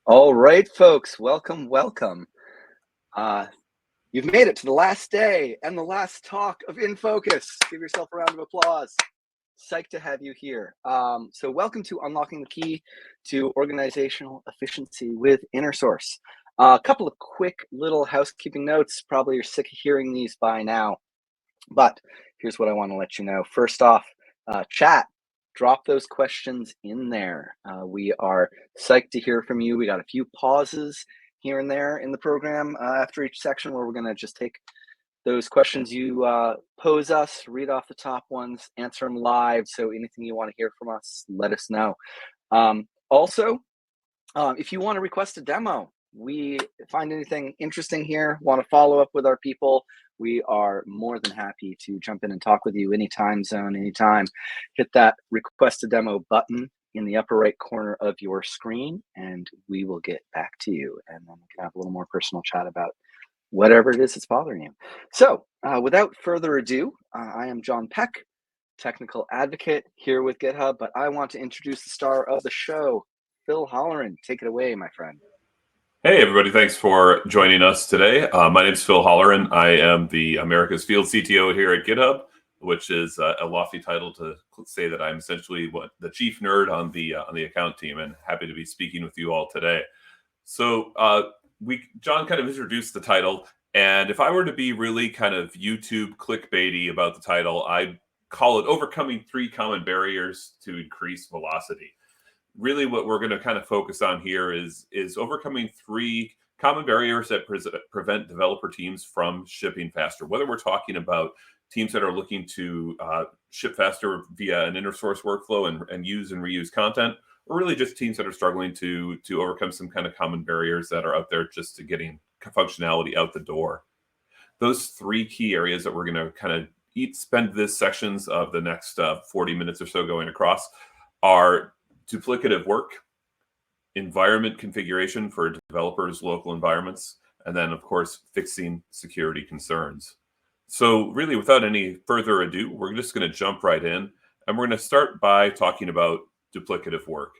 All right, folks, welcome. Uh, you've made it to the last day and the last talk of InFocus. Give yourself a round of applause. Psyched to have you here. So welcome to Unlocking the Key to Organizational Efficiency with InnerSource. A couple of quick little housekeeping notes. Probably you're sick of hearing these by now, but here's what I want to let you know. First off, chat. Drop those questions in there. We are psyched to hear from you. We got a few pauses here and there in the program after each section where we're going to just take those questions you pose us, read off the top ones, answer them live. So anything you want to hear from us, let us know. Also, if you want to request a demo, we find anything interesting here, want to follow up with our people, we are more than happy to jump in and talk with you any time zone, anytime. Hit that request a demo button in the upper right corner of your screen, and we will get back to you. And then we can have a little more personal chat about whatever it is that's bothering you. So without further ado, I am Jon Peck, technical advocate here with GitHub, but I want to introduce the star of the show, Phil Holleran. Take it away, my friend. Hey, everybody. Thanks for joining us today. My name is Phil Holleran. I am the America's Field CTO here at GitHub, which is a lofty title to say that I'm essentially the chief nerd on the account team, and happy to be speaking with you all today. So Jon kind of introduced the title, and if I were to be really kind of YouTube clickbaity about the title, I'd call it Overcoming 3 Common Barriers to Increase Velocity. Really what we're going to kind of focus on here is overcoming 3 common barriers that prevent developer teams from shipping faster. Whether we're talking about teams that are looking to ship faster via an InnerSource workflow and use and reuse content, or really just teams that are struggling to overcome some kind of common barriers that are out there just to getting functionality out the door. Those 3 key areas that we're going to kind of spend this sections of the next 40 minutes or so going across are duplicative work, environment configuration for developers' local environments, and then, of course, fixing security concerns. So really, without any further ado, we're just going to jump right in, and we're going to start by talking about duplicative work.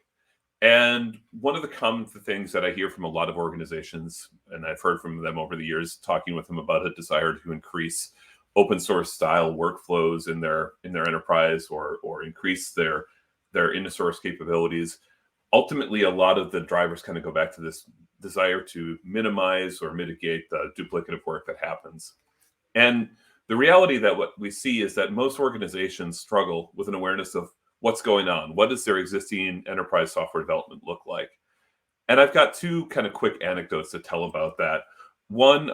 And one of the common things that I hear from a lot of organizations, and I've heard from them over the years, talking with them about a desire to increase open source style workflows in their enterprise or increase their InnerSource capabilities. Ultimately, a lot of the drivers kind of go back to this desire to minimize or mitigate the duplicative work that happens. And the reality that what we see is that most organizations struggle with an awareness of what's going on. What does their existing enterprise software development look like? And I've got 2 kind of quick anecdotes to tell about that. One,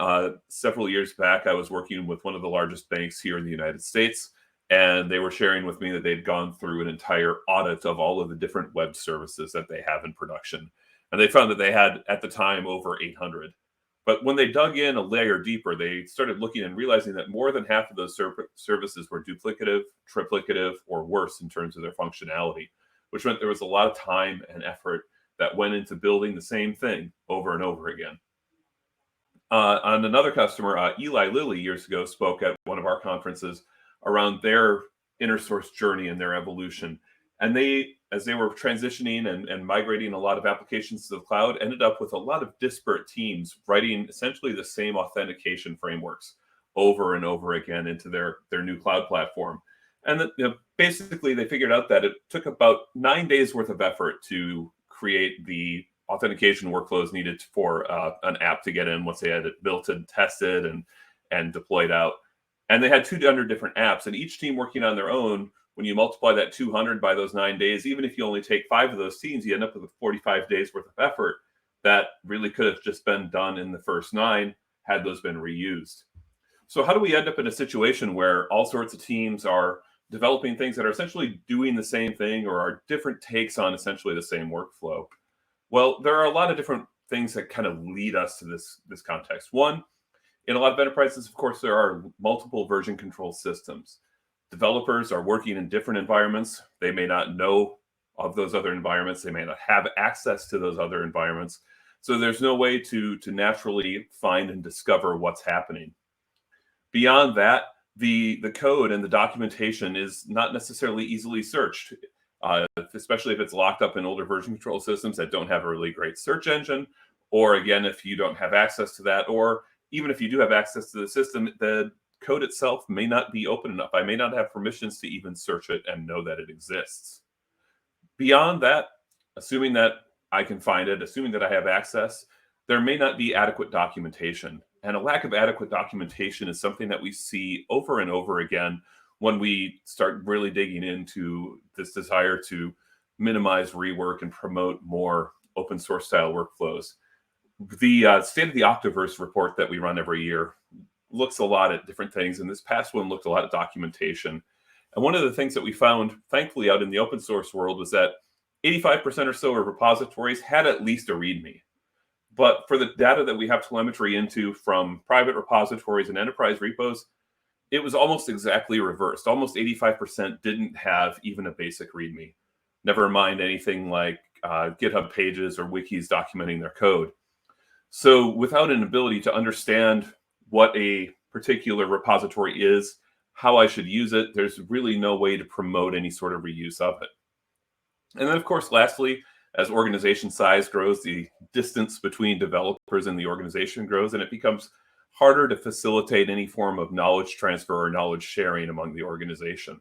several years back, I was working with one of the largest banks here in the United States, and they were sharing with me that they'd gone through an entire audit of all of the different web services that they have in production. And they found that they had, at the time, over 800. But when they dug in a layer deeper, they started looking and realizing that more than half of those services were duplicative, triplicative, or worse in terms of their functionality, which meant there was a lot of time and effort that went into building the same thing over and over again. On another customer, Eli Lilly, years ago, spoke at one of our conferences around their InnerSource journey and their evolution. And they, as they were transitioning and migrating a lot of applications to the cloud, ended up with a lot of disparate teams writing essentially the same authentication frameworks over and over again into their new cloud platform. And that, basically, they figured out that it took about 9 days worth of effort to create the authentication workflows needed for an app to get in once they had it built and tested and deployed out. And they had 200 different apps, and each team working on their own. When you multiply that 200 by those 9 days, even if you only take 5 of those teams, you end up with 45 days worth of effort that really could have just been done in the first 9 had those been reused. So how do we end up in a situation where all sorts of teams are developing things that are essentially doing the same thing or are different takes on essentially the same workflow? Well, there are a lot of different things that kind of lead us to this context. One, in a lot of enterprises, of course, there are multiple version control systems. Developers are working in different environments. They may not know of those other environments. They may not have access to those other environments. So there's no way to naturally find and discover what's happening. Beyond that, the code and the documentation is not necessarily easily searched. especially if it's locked up in older version control systems that don't have a really great search engine, or again, if you don't have access to that, or even if you do have access to the system, the code itself may not be open enough. I may not have permissions to even search it and know that it exists. Beyond that, assuming that I can find it, assuming that I have access, there may not be adequate documentation. And a lack of adequate documentation is something that we see over and over again when we start really digging into this desire to minimize rework and promote more open source style workflows. The State of the Octaverse report that we run every year looks a lot at different things, and this past one looked a lot at documentation. And one of the things that we found, thankfully, out in the open source world was that 85% or so of repositories had at least a README. But for the data that we have telemetry into from private repositories and enterprise repos, it was almost exactly reversed. Almost 85% didn't have even a basic README. Never mind anything like GitHub pages or wikis documenting their code. So without an ability to understand what a particular repository is, how I should use it, there's really no way to promote any sort of reuse of it. And then, of course, lastly, as organization size grows, the distance between developers and the organization grows, and it becomes harder to facilitate any form of knowledge transfer or knowledge sharing among the organization.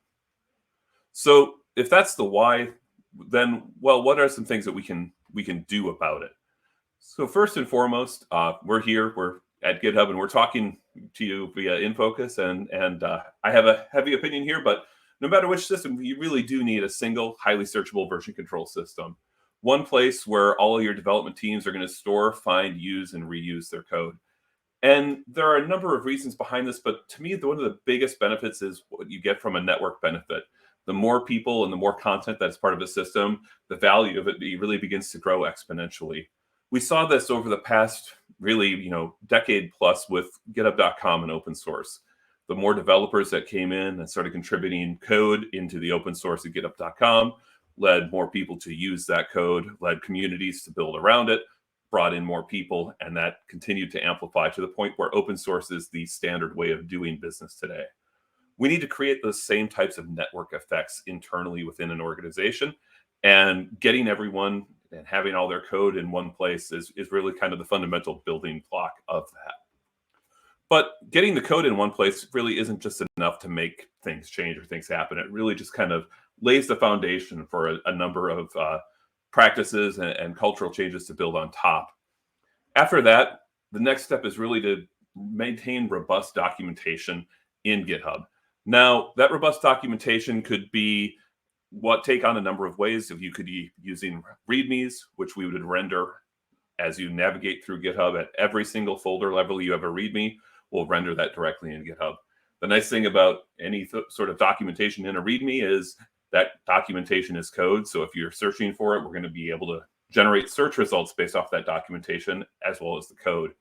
So if that's the why, then, well, what are some things that we can do about it? So first and foremost, we're at GitHub, and we're talking to you via InFocus, and I have a heavy opinion here, but no matter which system, you really do need a single, highly searchable version control system. One place where all of your development teams are going to store, find, use, and reuse their code. And there are a number of reasons behind this, but to me, one of the biggest benefits is what you get from a network benefit. The more people and the more content that's part of a system, the value of it really begins to grow exponentially. We saw this over the past really, decade plus with GitHub.com and open source. The more developers that came in and started contributing code into the open source at GitHub.com led more people to use that code, led communities to build around it, brought in more people, and that continued to amplify to the point where open source is the standard way of doing business today. We need to create those same types of network effects internally within an organization, and getting everyone and having all their code in one place is really kind of the fundamental building block of that. But getting the code in one place really isn't just enough to make things change or things happen. It really just kind of lays the foundation for a number of practices and cultural changes to build on top. After that, the next step is really to maintain robust documentation in GitHub. Now, that robust documentation could be take on a number of ways. If you could be using READMEs, which we would render as you navigate through GitHub at every single folder level you have a README, we'll render that directly in GitHub. The nice thing about any sort of documentation in a README is that documentation is code. So if you're searching for it, we're going to be able to generate search results based off that documentation as well as the code.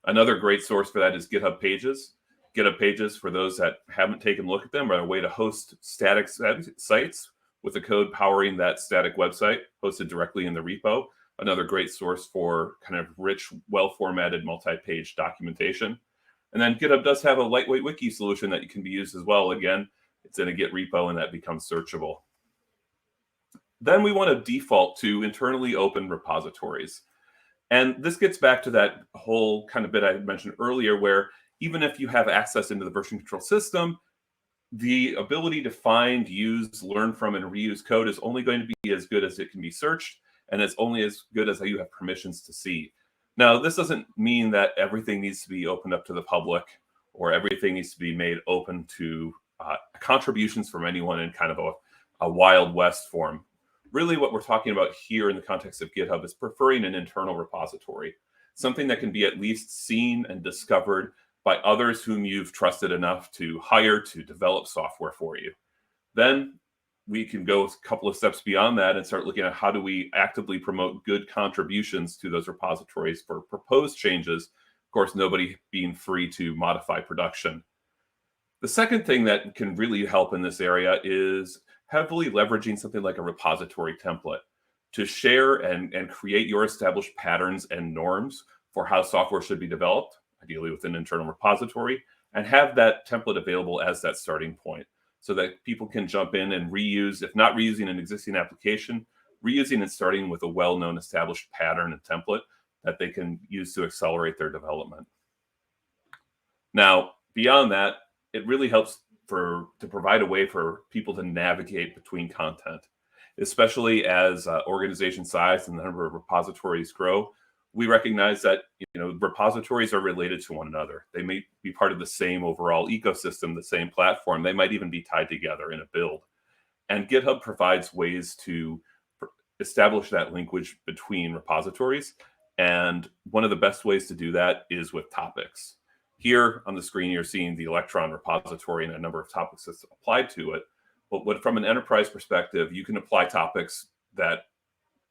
Another great source for that is GitHub Pages. GitHub Pages, for those that haven't taken a look at them, are a way to host static sites with the code powering that static website hosted directly in the repo. Another great source for kind of rich, well-formatted multi-page documentation. And then GitHub does have a lightweight wiki solution that can be used as well. Again, it's in a Git repo, and that becomes searchable. Then we want to default to internally open repositories. And this gets back to that whole kind of bit I mentioned earlier, where even if you have access into the version control system, the ability to find, use, learn from, and reuse code is only going to be as good as it can be searched, and it's only as good as you have permissions to see. Now, this doesn't mean that everything needs to be opened up to the public or everything needs to be made open to contributions from anyone in kind of a Wild West form. Really, what we're talking about here in the context of GitHub is preferring an internal repository, something that can be at least seen and discovered by others whom you've trusted enough to hire to develop software for you. Then we can go a couple of steps beyond that and start looking at how do we actively promote good contributions to those repositories for proposed changes. Of course, nobody being free to modify production. The second thing that can really help in this area is heavily leveraging something like a repository template to share and create your established patterns and norms for how software should be developed, ideally with an internal repository, and have that template available as that starting point. so that people can jump in and reuse, if not reusing an existing application, reusing and starting with a well-known established pattern and template that they can use to accelerate their development. Now, beyond that, it really helps to provide a way for people to navigate between content, especially as organization size and the number of repositories grow. We recognize that repositories are related to one another. They may be part of the same overall ecosystem, the same platform. They might even be tied together in a build. And GitHub provides ways to establish that linkage between repositories. And one of the best ways to do that is with topics. Here on the screen, you're seeing the Electron repository and a number of topics that's applied to it. But from an enterprise perspective, you can apply topics that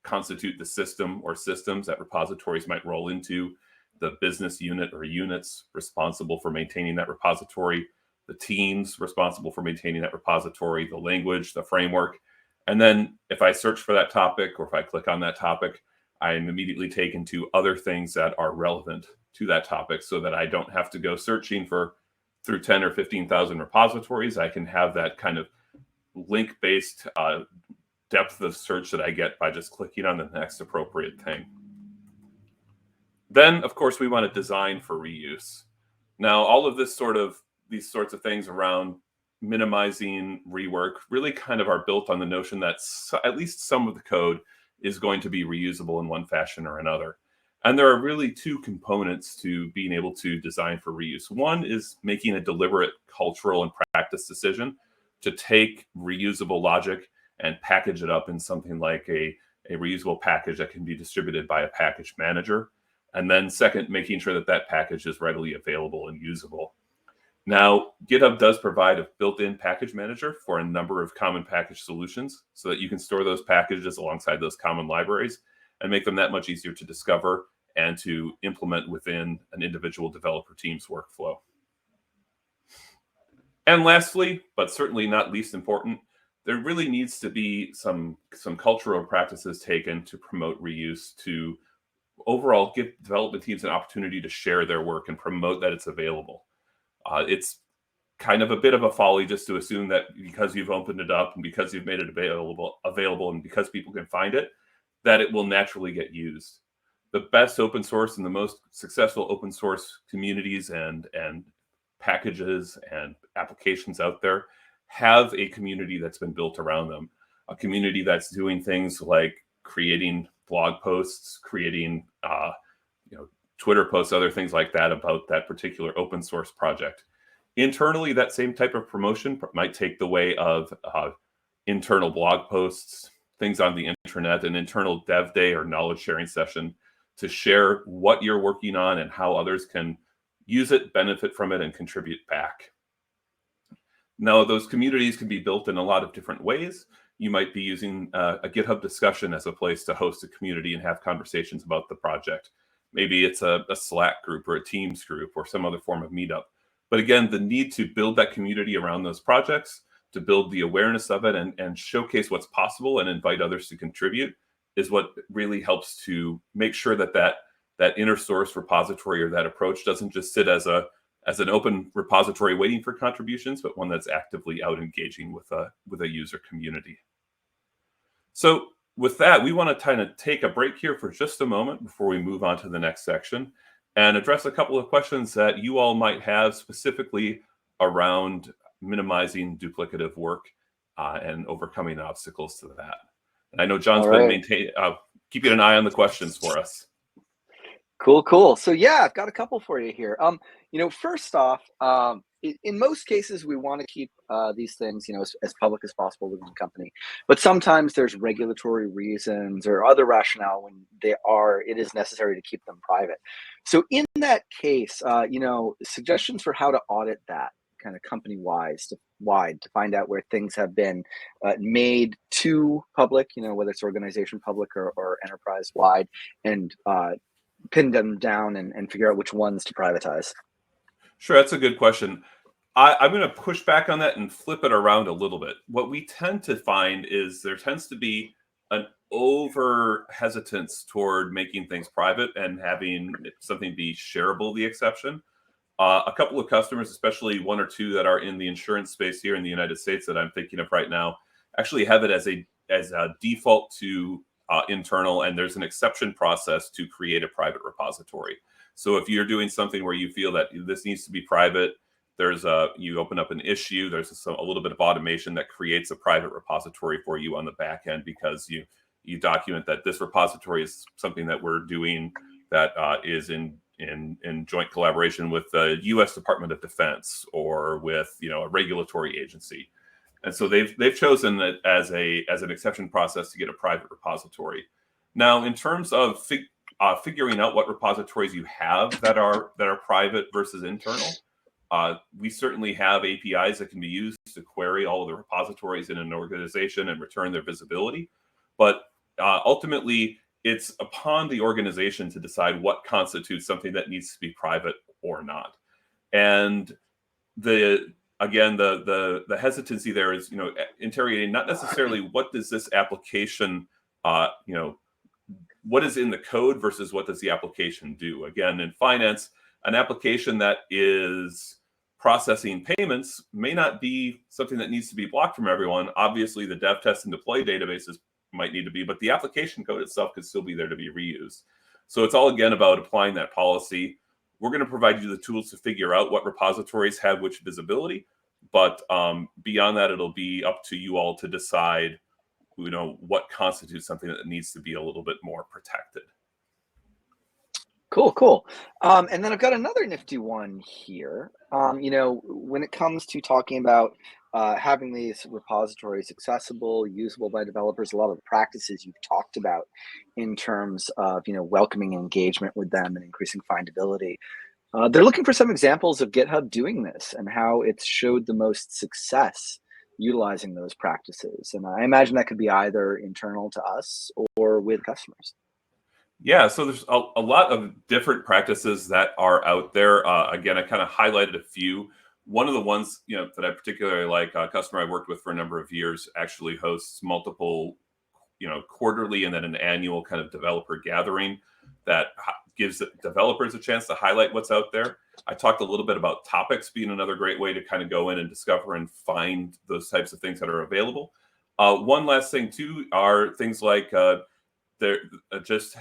constitute the system or systems that repositories might roll into, the business unit or units responsible for maintaining that repository, the teams responsible for maintaining that repository, the language, the framework. And then if I search for that topic, or if I click on that topic, I'm immediately taken to other things that are relevant to that topic, so that I don't have to go searching through 10 or 15,000 repositories. I can have that kind of link-based depth of search that I get by just clicking on the next appropriate thing. Then, of course, we want to design for reuse. Now, all of these sorts of things around minimizing rework really kind of are built on the notion that at least some of the code is going to be reusable in one fashion or another. And there are really two components to being able to design for reuse. One is making a deliberate cultural and practice decision to take reusable logic and package it up in something like a reusable package that can be distributed by a package manager. And then second, making sure that that package is readily available and usable. Now, GitHub does provide a built-in package manager for a number of common package solutions, so that you can store those packages alongside those common libraries and make them that much easier to discover and to implement within an individual developer team's workflow. And lastly, but certainly not least important, there really needs to be some cultural practices taken to promote reuse, to overall give development teams an opportunity to share their work and promote that it's available. It's kind of a bit of a folly just to assume that because you've opened it up and because you've made it available and because people can find it, that it will naturally get used. The best open source and the most successful open source communities and packages and applications out there have a community that's been built around them, a community that's doing things like creating blog posts, creating Twitter posts, other things like that about that particular open source project. Internally, that same type of promotion might take the way of internal blog posts, things on the internet, an internal dev day or knowledge sharing session to share what you're working on and how others can use it, benefit from it, and contribute back. Now, those communities can be built in a lot of different ways. You might be using a GitHub discussion as a place to host a community and have conversations about the project. Maybe it's a Slack group or a Teams group or some other form of meetup. But again, the need to build that community around those projects, to build the awareness of it and showcase what's possible and invite others to contribute is what really helps to make sure that that InnerSource repository or that approach doesn't just sit as an open repository waiting for contributions, but one that's actively out engaging with a user community. So with that, we want to kind of take a break here for just a moment before we move on to the next section and address a couple of questions that you all might have specifically around minimizing duplicative work and overcoming obstacles to that. And I know Jon's been keeping an eye on the questions for us. Cool. So yeah, I've got a couple for you here. First off, in most cases, we want to keep these things, as public as possible within the company. But sometimes there's regulatory reasons or other rationale when it is necessary to keep them private. So in that case, suggestions for how to audit that kind of company-wide to find out where things have been made to public, whether it's organization public or enterprise-wide, and pin them down and figure out which ones to privatize. Sure, that's a good question. I'm going to push back on that and flip it around a little bit. What we tend to find is there tends to be an over hesitance toward making things private and having something be shareable the exception. A couple of customers, especially one or two that are in the insurance space here in the United States that I'm thinking of right now, actually have it as a default to internal, and there's an exception process to create a private repository. So if you're doing something where you feel that this needs to be private, you open up an issue, there's a little bit of automation that creates a private repository for you on the back end, because you document that this repository is something that we're doing that is in joint collaboration with the U.S. Department of Defense or with a regulatory agency. And so they've chosen it as an exception process to get a private repository. Now, in terms of figuring out what repositories you have that are private versus internal, we certainly have APIs that can be used to query all of the repositories in an organization and return their visibility. But ultimately, it's upon the organization to decide what constitutes something that needs to be private or not. And the hesitancy there is, interrogating not necessarily what does this application, what is in the code versus what does the application do. Again, in finance, an application that is processing payments may not be something that needs to be blocked from everyone. Obviously, the dev, test, and deploy databases might need to be, but the application code itself could still be there to be reused. So it's all, again, about applying that policy. We're going to provide you the tools to figure out what repositories have which visibility, but beyond that, it'll be up to you all to decide, what constitutes something that needs to be a little bit more protected. Cool. And then I've got another nifty one here. When it comes to talking about having these repositories accessible, usable by developers, a lot of the practices you've talked about in terms of, welcoming engagement with them and increasing findability. They're looking for some examples of GitHub doing this and how it's showed the most success utilizing those practices. And I imagine that could be either internal to us or with customers. Yeah, so there's a lot of different practices that are out there. Again, I kind of highlighted a few. One of the ones that I particularly like, a customer I worked with for a number of years, actually hosts multiple, quarterly and then an annual kind of developer gathering that gives developers a chance to highlight what's out there. I talked a little bit about topics being another great way to kind of go in and discover and find those types of things that are available. One last thing too are things like they're just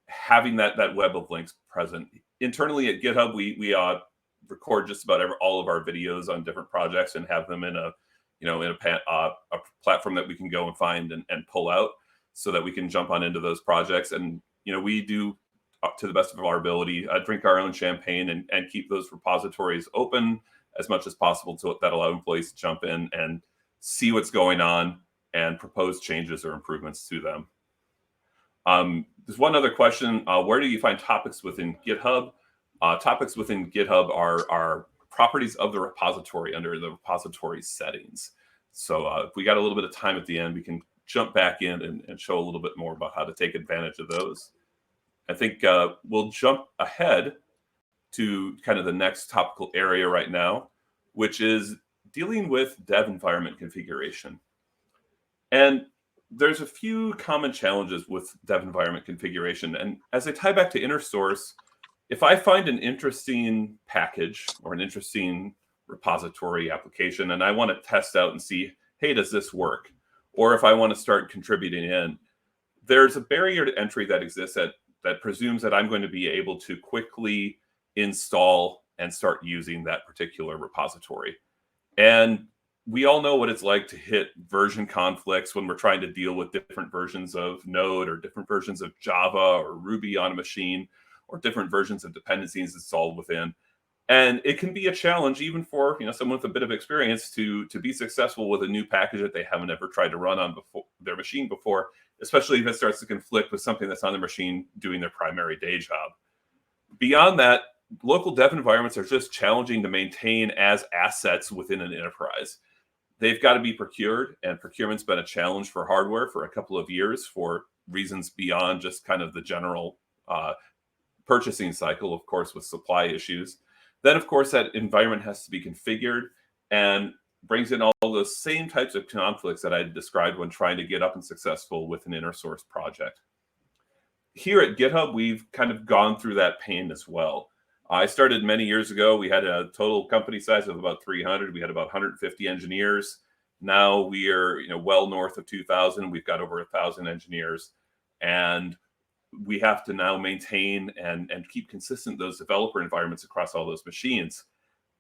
having that web of links present internally at GitHub. We record just about all of our videos on different projects and have them in a platform that we can go and find and pull out, so that we can jump on into those projects. And we do, up to the best of our ability, drink our own champagne and keep those repositories open as much as possible that allow employees to jump in and see what's going on and propose changes or improvements to them. There's one other question. Where do you find topics within GitHub? Topics within GitHub are properties of the repository under the repository settings. So if we got a little bit of time at the end, we can jump back in and show a little bit more about how to take advantage of those. I think we'll jump ahead to kind of the next topical area right now, which is dealing with dev environment configuration. And there's a few common challenges with dev environment configuration. And as I tie back to InnerSource, if I find an interesting package or an interesting repository application and I want to test out and see, hey, does this work? Or if I want to start contributing in, there's a barrier to entry that exists that presumes that I'm going to be able to quickly install and start using that particular repository. And we all know what it's like to hit version conflicts when we're trying to deal with different versions of Node or different versions of Java or Ruby on a machine, or different versions of dependencies installed within. And it can be a challenge even for someone with a bit of experience to be successful with a new package that they haven't ever tried to run on their machine before, especially if it starts to conflict with something that's on their machine doing their primary day job. Beyond that, local dev environments are just challenging to maintain as assets within an enterprise. They've got to be procured, and procurement's been a challenge for hardware for a couple of years for reasons beyond just kind of the general purchasing cycle, of course, with supply issues. Then, of course, that environment has to be configured and brings in all those same types of conflicts that I described when trying to get up and successful with an InnerSource project. Here at GitHub, we've kind of gone through that pain as well. I started many years ago. We had a total company size of about 300. We had about 150 engineers. Now we are, well north of 2,000. We've got over 1,000 engineers, and we have to now maintain and keep consistent those developer environments across all those machines.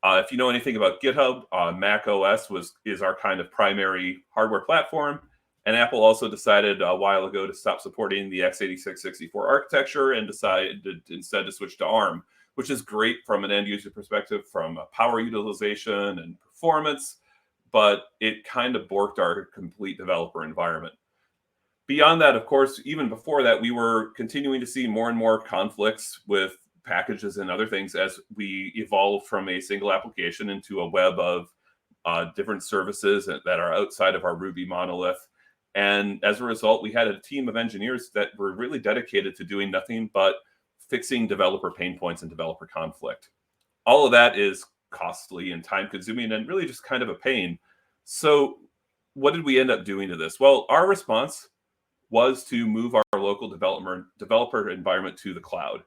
If you know anything about GitHub, Mac OS is our kind of primary hardware platform. And Apple also decided a while ago to stop supporting the x86-64 architecture and decided instead to switch to ARM, which is great from an end user perspective, from power utilization and performance, but it kind of borked our complete developer environment. Beyond that, of course, even before that, we were continuing to see more and more conflicts with packages and other things as we evolved from a single application into a web of different services that are outside of our Ruby monolith. And as a result, we had a team of engineers that were really dedicated to doing nothing but fixing developer pain points and developer conflict. All of that is costly and time consuming and really just kind of a pain. So what did we end up doing to this? Well, our response was to move our local developer environment to the cloud.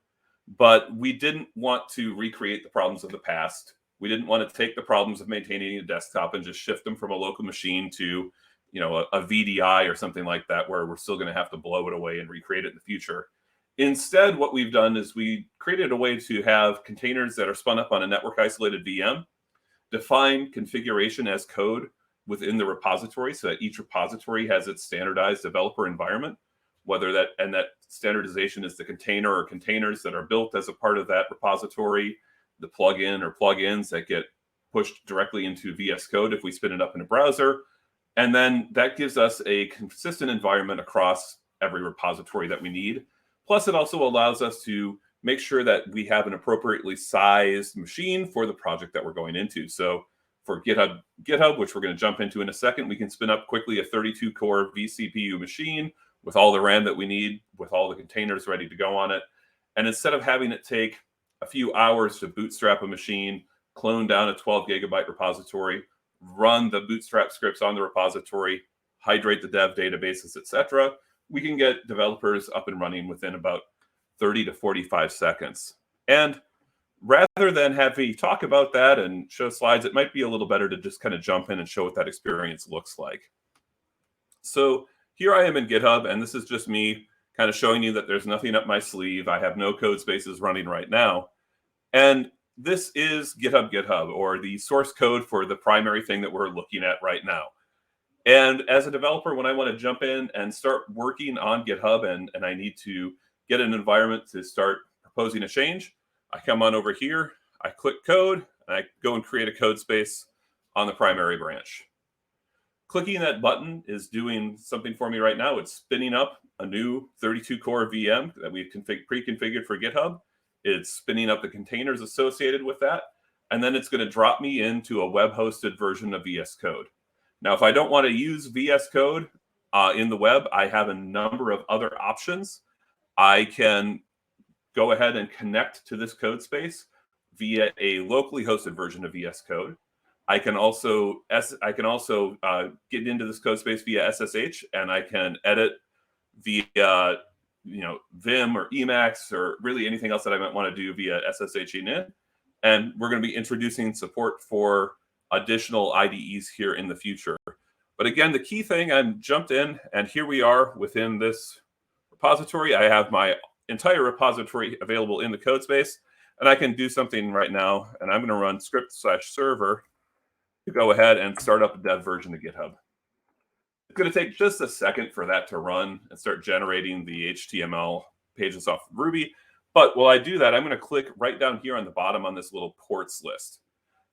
But we didn't want to recreate the problems of the past. We didn't want to take the problems of maintaining a desktop and just shift them from a local machine to a VDI or something like that, where we're still going to have to blow it away and recreate it in the future. Instead, what we've done is we created a way to have containers that are spun up on a network isolated VM, define configuration as code within the repository so that each repository has its standardized developer environment, whether that standardization is the container or containers that are built as a part of that repository, the plugin or plugins that get pushed directly into VS Code if we spin it up in a browser. And then that gives us a consistent environment across every repository that we need. Plus, it also allows us to make sure that we have an appropriately sized machine for the project that we're going into. So for GitHub, which we're going to jump into in a second, we can spin up quickly a 32-core vCPU machine with all the RAM that we need, with all the containers ready to go on it. And instead of having it take a few hours to bootstrap a machine, clone down a 12 gigabyte repository, run the bootstrap scripts on the repository, hydrate the dev databases, etc., we can get developers up and running within about 30 to 45 seconds. And rather than have me talk about that and show slides, it might be a little better to just kind of jump in and show what that experience looks like. So here I am in GitHub, and this is just me kind of showing you that there's nothing up my sleeve. I have no code spaces running right now. And this is GitHub, or the source code for the primary thing that we're looking at right now. And as a developer, when I want to jump in and start working on GitHub and I need to get an environment to start proposing a change, I come on over here, I click code, and I go and create a code space on the primary branch. Clicking that button is doing something for me right now. It's spinning up a new 32-core VM that we've pre-configured for GitHub. It's spinning up the containers associated with that. And then it's going to drop me into a web-hosted version of VS Code. Now, if I don't want to use VS Code in the web, I have a number of other options. I can go ahead and connect to this code space via a locally hosted version of VS Code. I can also get into this code space via SSH, and I can edit via Vim or Emacs or really anything else that I might want to do via SSHing in. And we're going to be introducing support for additional IDEs here in the future. But again, the key thing, I'm jumped in, and here we are within this repository. I have my entire repository available in the code space, and I can do something right now, and I'm going to run script/server to go ahead and start up a dev version of GitHub. It's going to take just a second for that to run and start generating the HTML pages off of Ruby. But while I do that, I'm going to click right down here on the bottom on this little ports list.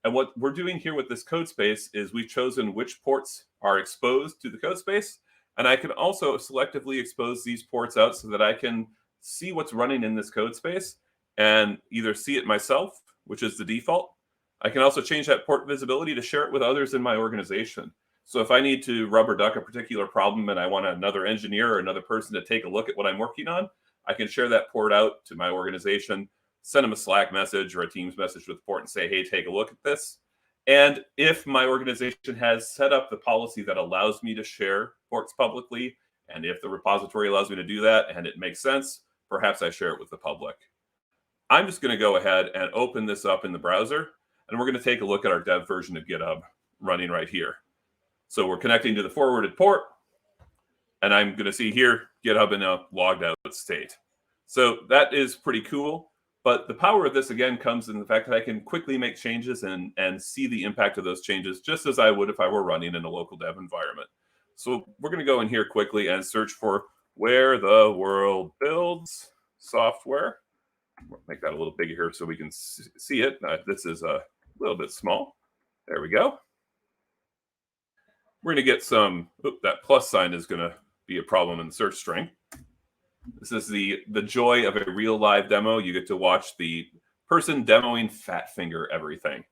And what we're doing here with this code space is we've chosen which ports are exposed to the code space. And I can also selectively expose these ports out so that I can see what's running in this code space and either see it myself, which is the default. I can also change that port visibility to share it with others in my organization. So if I need to rubber duck a particular problem and I want another engineer or another person to take a look at what I'm working on, I can share that port out to my organization, send them a Slack message or a Teams message with the port and say, hey, take a look at this. And if my organization has set up the policy that allows me to share ports publicly, and if the repository allows me to do that and it makes sense, perhaps I share it with the public. I'm just going to go ahead and open this up in the browser, and we're going to take a look at our dev version of GitHub running right here. So we're connecting to the forwarded port, and I'm going to see here GitHub in a logged out state. So that is pretty cool. But the power of this, again, comes in the fact that I can quickly make changes and see the impact of those changes just as I would if I were running in a local dev environment. So we're going to go in here quickly and search for where the world builds software. We'll make that a little bigger here so we can see it. This is a little bit small. There we go. We're going to get some, that plus sign is going to be a problem in the search string. This is the joy of a real live demo. You get to watch the person demoing fat finger everything.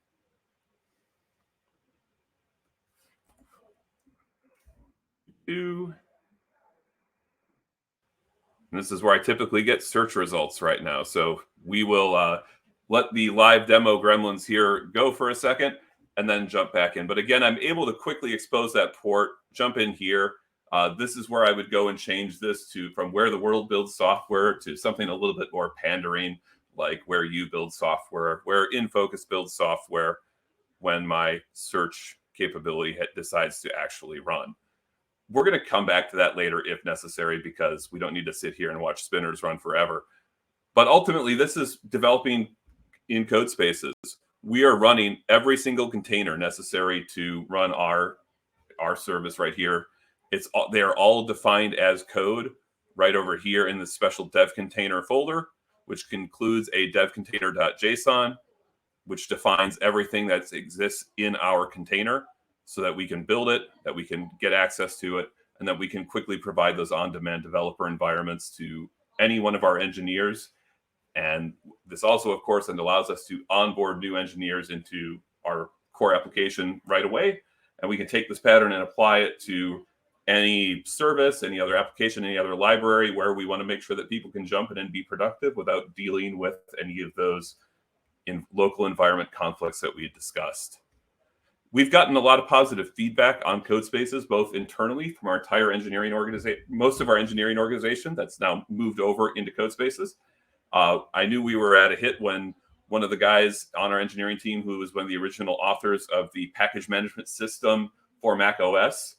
And this is where I typically get search results right now. So we will let the live demo gremlins here go for a second and then jump back in. But again, I'm able to quickly expose that port, jump in here. This is where I would go and change this to from where the world builds software to something a little bit more pandering, like where you build software, where InFocus builds software when my search capability decides to actually run. We're going to come back to that later if necessary, because we don't need to sit here and watch spinners run forever. But ultimately, this is developing in code spaces. We are running every single container necessary to run our service right here. They are all defined as code right over here in the special dev container folder, which includes a dev container.json, which defines everything that exists in our container so that we can build it, that we can get access to it, and that we can quickly provide those on-demand developer environments to any one of our engineers. And this also, of course, allows us to onboard new engineers into our core application right away. And we can take this pattern and apply it to any service, any other application, any other library where we want to make sure that people can jump in and be productive without dealing with any of those in local environment conflicts that we had discussed. We've gotten a lot of positive feedback on code spaces, both internally from our entire engineering organization, most of our engineering organization that's now moved over into code spaces. I knew we were at a hit when one of the guys on our engineering team, who was one of the original authors of the package management system for Mac OS,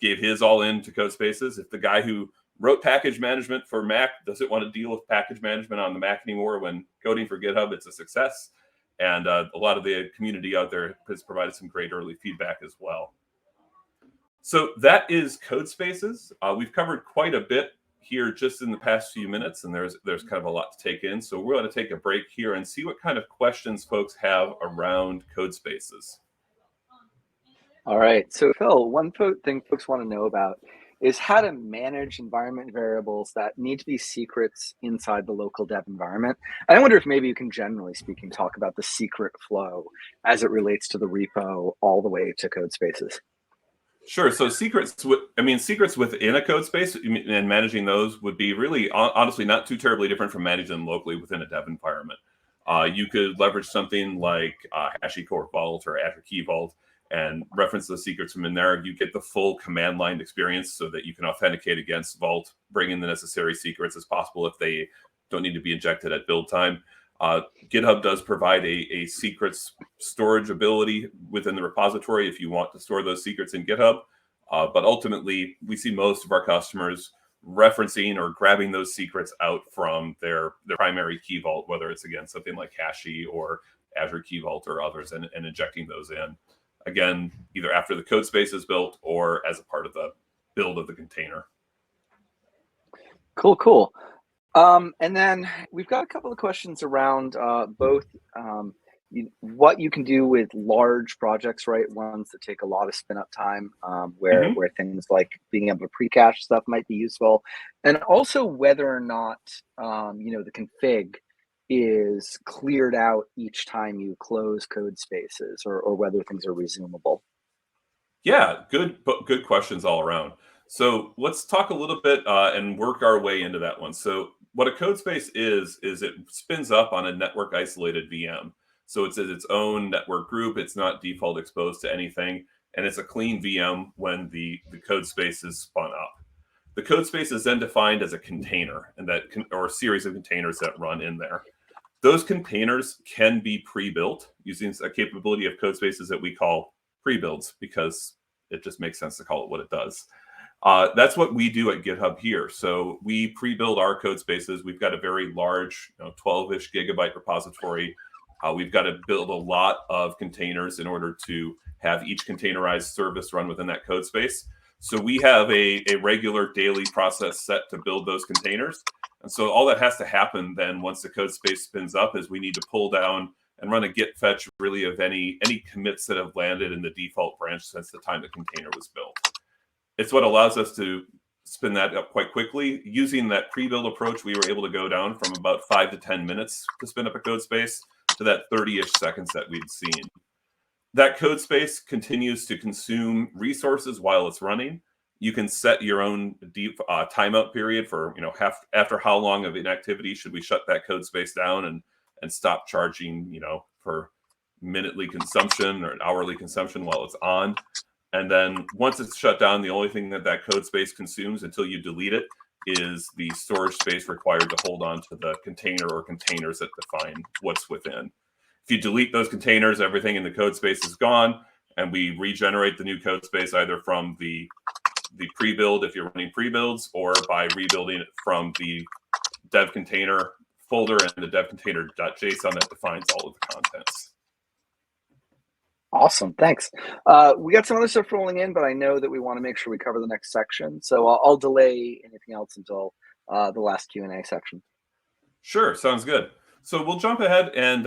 gave his all in to code spaces. If the guy who wrote package management for Mac doesn't want to deal with package management on the Mac anymore when coding for GitHub, it's a success. And a lot of the community out there has provided some great early feedback as well. So that is code spaces. We've covered quite a bit here just in the past few minutes, and there's kind of a lot to take in. So we're going to take a break here and see what kind of questions folks have around code spaces. All right. So Phil, one thing folks want to know about is how to manage environment variables that need to be secrets inside the local dev environment. And I wonder if maybe you can, generally speaking, talk about the secret flow as it relates to the repo all the way to code spaces. Sure. So secrets within a code space and managing those would be really, honestly, not too terribly different from managing them locally within a dev environment. You could leverage something like HashiCorp Vault or Azure Key Vault and reference those secrets from in there. You get the full command line experience so that you can authenticate against Vault, bring in the necessary secrets as possible if they don't need to be injected at build time. GitHub does provide a secrets storage ability within the repository if you want to store those secrets in GitHub. But ultimately, we see most of our customers referencing or grabbing those secrets out from their primary key vault, whether it's, again, something like Hashi or Azure Key Vault or others, and injecting those in. Again, either after the code space is built or as a part of the build of the container. Cool. And then we've got a couple of questions around both what you can do with large projects, right? Ones that take a lot of spin up time, where things like being able to pre-cache stuff might be useful, and also whether or not the config is cleared out each time you close code spaces, or whether things are resumable. Yeah, good questions all around. So let's talk a little bit and work our way into that one. So what a code space is it spins up on a network isolated VM. So it's its own network group. It's not default exposed to anything. And it's a clean VM when the code space is spun up. The code space is then defined as a container or a series of containers that run in there. Those containers can be pre-built using a capability of code spaces that we call pre-builds, because it just makes sense to call it what it does. That's what we do at GitHub here. So we pre-build our code spaces. We've got a very large, 12-ish gigabyte repository. We've got to build a lot of containers in order to have each containerized service run within that code space. So we have a regular daily process set to build those containers. And so all that has to happen then once the code space spins up is we need to pull down and run a git fetch really of any commits that have landed in the default branch since the time the container was built. It's what allows us to spin that up quite quickly. Using that pre-build approach, we were able to go down from about 5 to 10 minutes to spin up a code space to that 30-ish seconds that we'd seen. That code space continues to consume resources while it's running. You can set your own deep timeout period for, after how long of inactivity should we shut that code space down and stop charging, for minutely consumption or an hourly consumption while it's on. And then once it's shut down, the only thing that code space consumes until you delete it is the storage space required to hold on to the container or containers that define what's within. If you delete those containers, everything in the code space is gone, and we regenerate the new code space either from the pre-build if you're running pre-builds, or by rebuilding it from the dev container folder and the dev container.json that defines all of the contents. Awesome, thanks. We got some other stuff rolling in, but I know that we want to make sure we cover the next section. So I'll delay anything else until the last Q&A section. Sure, sounds good. So we'll jump ahead, and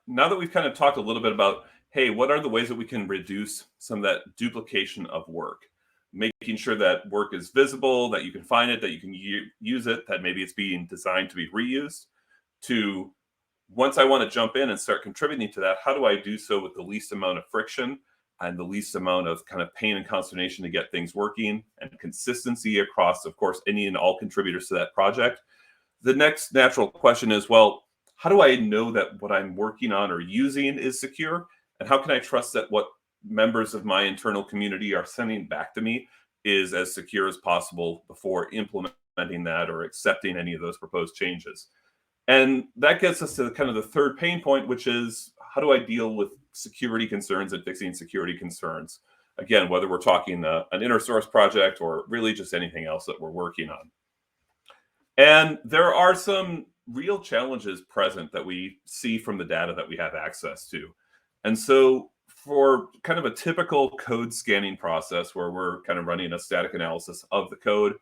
now that we've kind of talked a little bit about, hey, what are the ways that we can reduce some of that duplication of work? Making sure that work is visible, that you can find it, that you can use it, that maybe it's being designed to be reused, to once I want to jump in and start contributing to that, how do I do so with the least amount of friction and the least amount of kind of pain and consternation to get things working, and consistency across, of course, any and all contributors to that project? The next natural question is, well, how do I know that what I'm working on or using is secure? And how can I trust that what members of my internal community are sending back to me is as secure as possible before implementing that or accepting any of those proposed changes? And that gets us to kind of the third pain point, which is, how do I deal with security concerns and fixing security concerns? Again, whether we're talking an InnerSource project or really just anything else that we're working on. And there are some real challenges present that we see from the data that we have access to. And so for kind of a typical code scanning process where we're kind of running a static analysis of the code,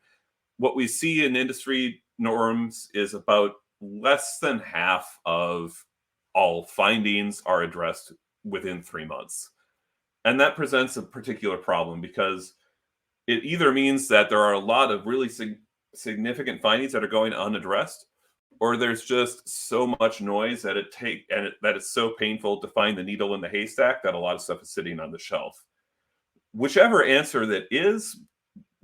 what we see in industry norms is about less than half of all findings are addressed within 3 months. And that presents a particular problem because it either means that there are a lot of really significant findings that are going unaddressed, or there's just so much noise that that it's so painful to find the needle in the haystack that a lot of stuff is sitting on the shelf. Whichever answer that is,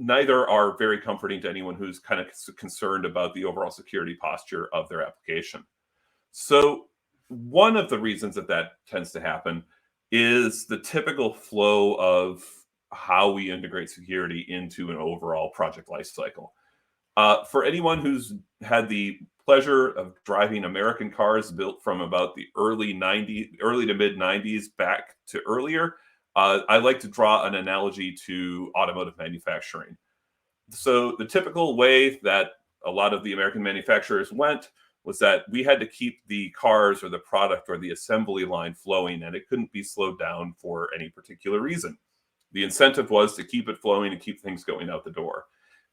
neither are very comforting to anyone who's kind of concerned about the overall security posture of their application. So one of the reasons that tends to happen is the typical flow of how we integrate security into an overall project lifecycle. For anyone who's had the pleasure of driving American cars built from about the early to mid 90s back to earlier, I like to draw an analogy to automotive manufacturing. So the typical way that a lot of the American manufacturers went was that we had to keep the cars or the product or the assembly line flowing, and it couldn't be slowed down for any particular reason. The incentive was to keep it flowing and keep things going out the door.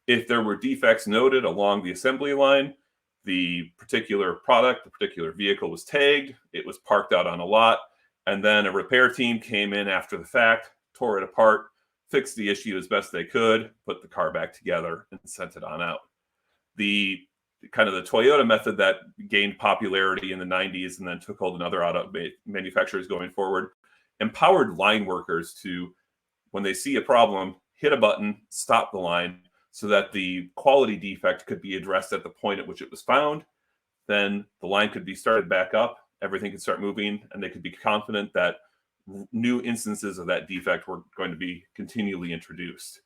If there were defects noted along the assembly line, the particular product, the particular vehicle was tagged, it was parked out on a lot, and then a repair team came in after the fact, tore it apart, fixed the issue as best they could, put the car back together, and sent it on out. The kind of the Toyota method that gained popularity in the 90s and then took hold in other auto manufacturers going forward empowered line workers to, when they see a problem, hit a button, stop the line, so that the quality defect could be addressed at the point at which it was found. Then the line could be started back up, everything could start moving, and they could be confident that new instances of that defect were going to be continually introduced.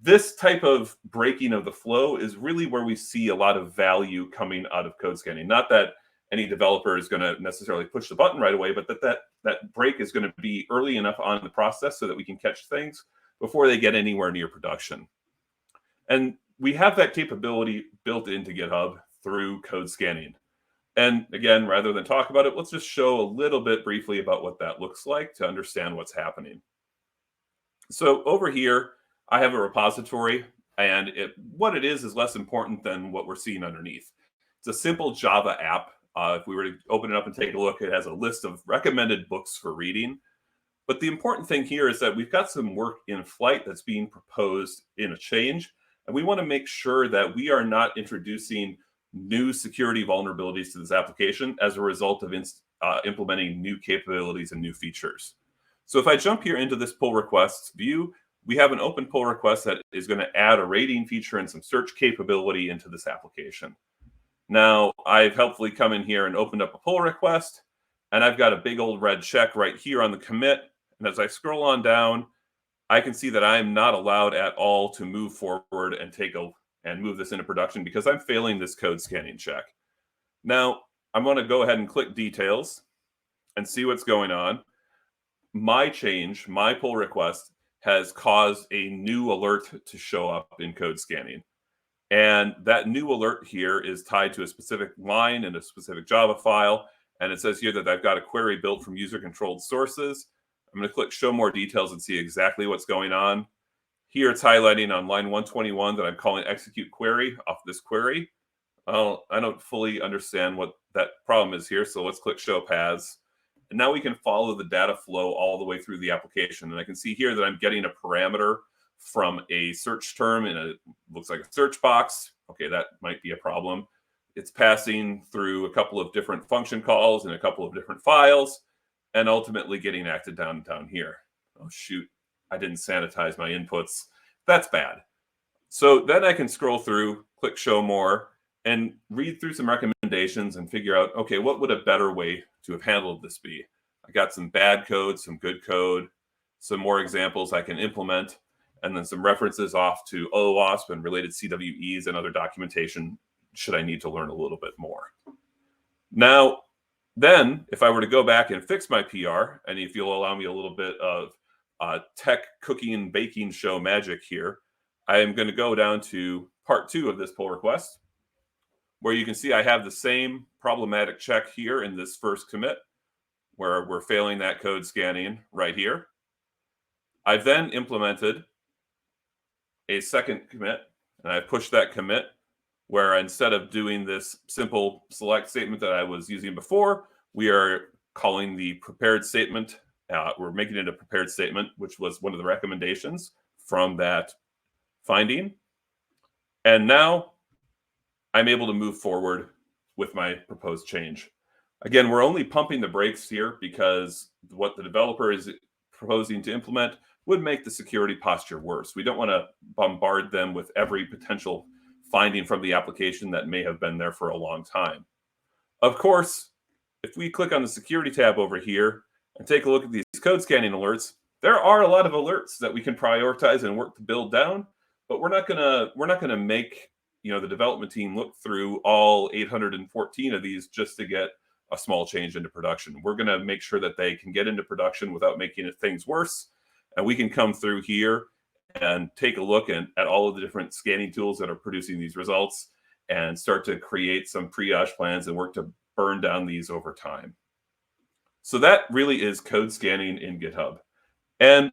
This type of breaking of the flow is really where we see a lot of value coming out of code scanning. Not that any developer is going to necessarily push the button right away, but that break is going to be early enough on in the process so that we can catch things before they get anywhere near production. And we have that capability built into GitHub through code scanning. And again, rather than talk about it, let's just show a little bit briefly about what that looks like to understand what's happening. So over here, I have a repository, and what it is less important than what we're seeing underneath. It's a simple Java app. If we were to open it up and take a look, it has a list of recommended books for reading. But the important thing here is that we've got some work in flight that's being proposed in a change, and we want to make sure that we are not introducing new security vulnerabilities to this application as a result of implementing new capabilities and new features. So if I jump here into this pull requests view, we have an open pull request that is going to add a rating feature and some search capability into this application. Now, I've helpfully come in here and opened up a pull request, and I've got a big old red check right here on the commit. And as I scroll on down, I can see that I'm not allowed at all to move forward and move this into production because I'm failing this code scanning check. Now, I'm going to go ahead and click details and see what's going on. My change, my pull request, has caused a new alert to show up in code scanning. And that new alert here is tied to a specific line in a specific Java file. And it says here that I've got a query built from user-controlled sources. I'm going to click show more details and see exactly what's going on. Here it's highlighting on line 121 that I'm calling execute query off this query. I don't fully understand what that problem is here, so let's click show paths. And now we can follow the data flow all the way through the application. And I can see here that I'm getting a parameter from a search term in a looks like a search box. Okay, that might be a problem. It's passing through a couple of different function calls and a couple of different files, and ultimately getting acted down here. Oh shoot, I didn't sanitize my inputs. That's bad. So then I can scroll through, click show more, and read through some recommendations and figure out, okay, what would a better way to have handled this be? I got some bad code, some good code, some more examples I can implement, and then some references off to OWASP and related CWEs and other documentation should I need to learn a little bit more. Now, then, if I were to go back and fix my PR, and if you'll allow me a little bit of tech cooking and baking show magic here, I am going to go down to part 2 of this pull request, where you can see I have the same problematic check here in this first commit, where we're failing that code scanning right here. I've then implemented a second commit, and I pushed that commit where instead of doing this simple select statement that I was using before, we are calling the prepared statement. We're making it a prepared statement, which was one of the recommendations from that finding. And now I'm able to move forward with my proposed change. Again, we're only pumping the brakes here because what the developer is proposing to implement would make the security posture worse. We don't want to bombard them with every potential finding from the application that may have been there for a long time. Of course, if we click on the security tab over here and take a look at these code scanning alerts, there are a lot of alerts that we can prioritize and work to build down, but we're not gonna make the development team look through all 814 of these just to get a small change into production. We're going to make sure that they can get into production without making things worse. And we can come through here and take a look at all of the different scanning tools that are producing these results and start to create some triage plans and work to burn down these over time. So that really is code scanning in GitHub. And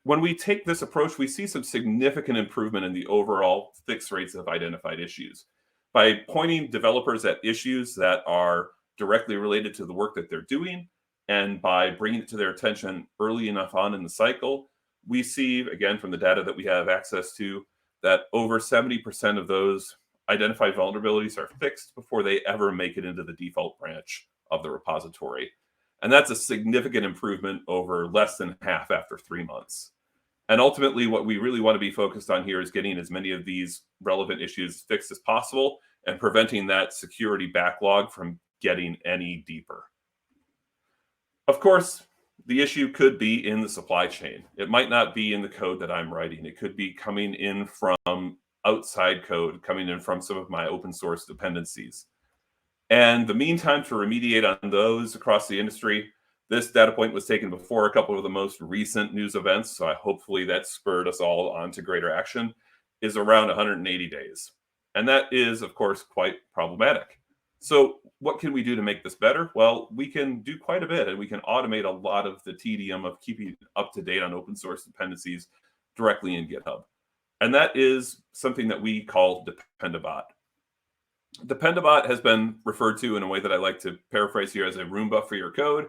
when we take this approach, we see some significant improvement in the overall fix rates of identified issues. By pointing developers at issues that are directly related to the work that they're doing, and by bringing it to their attention early enough on in the cycle, we see, again, from the data that we have access to, that over 70% of those identified vulnerabilities are fixed before they ever make it into the default branch of the repository. And that's a significant improvement over less than half after 3 months. And ultimately, what we really want to be focused on here is getting as many of these relevant issues fixed as possible and preventing that security backlog from getting any deeper. Of course, the issue could be in the supply chain. It might not be in the code that I'm writing. It could be coming in from outside code, coming in from some of my open source dependencies. And the mean time to remediate on those across the industry, this data point was taken before a couple of the most recent news events, so hopefully that spurred us all on to greater action, is around 180 days. And that is, of course, quite problematic. So what can we do to make this better? Well, we can do quite a bit, and we can automate a lot of the tedium of keeping up to date on open source dependencies directly in GitHub. And that is something that we call Dependabot. Dependabot has been referred to in a way that I like to paraphrase here as a Roomba for your code.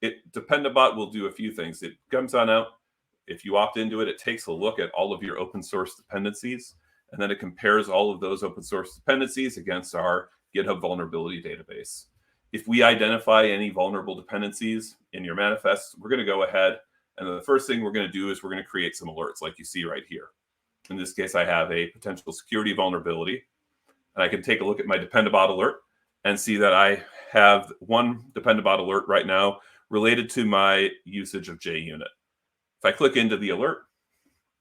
Dependabot will do a few things. It comes on out. If you opt into it, it takes a look at all of your open source dependencies, and then it compares all of those open source dependencies against our GitHub vulnerability database. If we identify any vulnerable dependencies in your manifest, we're going to go ahead, and the first thing we're going to do is we're going to create some alerts like you see right here. In this case, I have a potential security vulnerability, and I can take a look at my Dependabot alert and see that I have one Dependabot alert right now related to my usage of JUnit. If I click into the alert,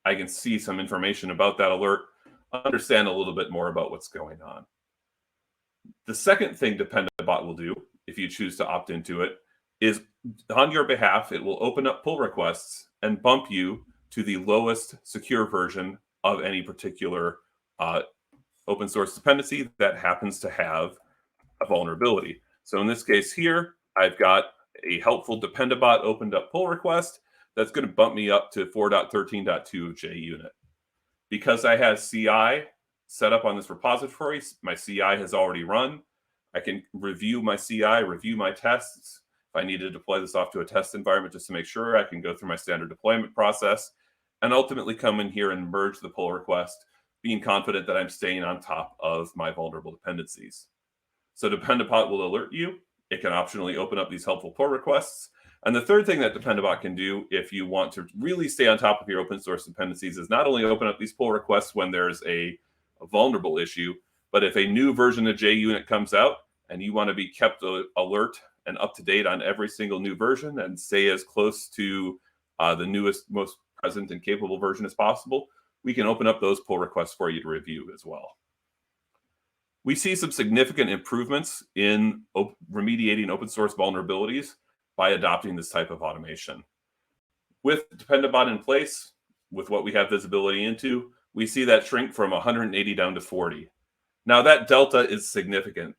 I can see some information about that alert, understand a little bit more about what's going on. The second thing Dependabot will do, if you choose to opt into it, is on your behalf, it will open up pull requests and bump you to the lowest secure version of any particular open source dependency that happens to have a vulnerability. So in this case here, I've got a helpful Dependabot opened up pull request that's going to bump me up to 4.13.2 of JUnit. Because I have CI set up on this repository, my CI has already run. I can review my CI, review my tests. If I need to deploy this off to a test environment just to make sure, I can go through my standard deployment process and ultimately come in here and merge the pull request, being confident that I'm staying on top of my vulnerable dependencies. So Dependabot will alert you. It can optionally open up these helpful pull requests. And the third thing that Dependabot can do if you want to really stay on top of your open source dependencies is not only open up these pull requests when there's a vulnerable issue, but if a new version of JUnit comes out and you want to be kept alert and up to date on every single new version and stay as close to the newest, most present and capable version as possible, we can open up those pull requests for you to review as well. We see some significant improvements in remediating open source vulnerabilities by adopting this type of automation. With Dependabot in place, with what we have visibility into, we see that shrink from 180 down to 40. Now that delta is significant,